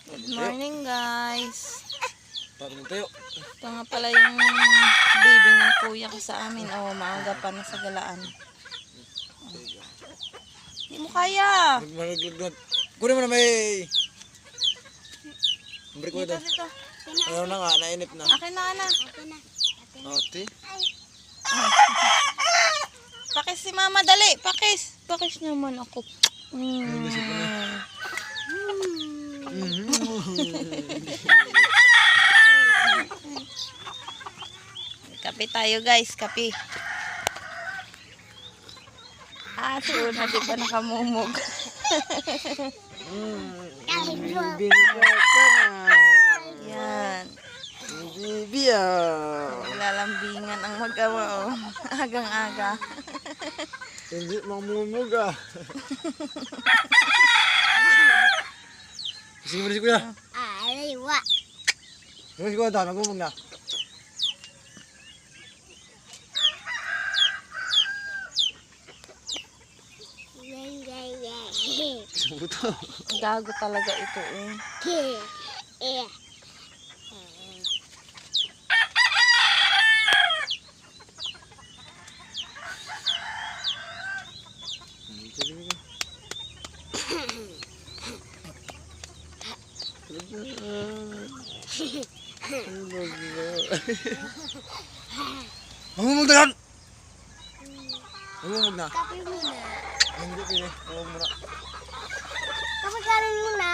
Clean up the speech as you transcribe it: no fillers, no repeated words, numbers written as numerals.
Good morning, guys. Parang tayo. Ito nga pala yung baby ng kuya ko sa amin. Oh, maaga pa na sa galaan. Hindi mo kaya. Maglaglag. Kunin mo na may... Balik ko Dito, ito. dito. Ayaw na nga, nainip na. Akin na, ana. Ate. Pakis si mama, dali. Pakis. Pakis naman ako. Kape tayo, guys. Kape. Si Una, di ba nakamumog? Bibi ka na. Yan. Bibi Lalambingan ang mag-awa, oh. Agang-aga. Hindi mamumuga. Sige mo na si kuya. Aliwa. Sige si kuya daw, nagmumug na. Sa buto. Gago talaga ito, eh. Mamumug na yan! Mamumug na. Kape muna. Hindi pili. Mamumug na. Kapagaling muna.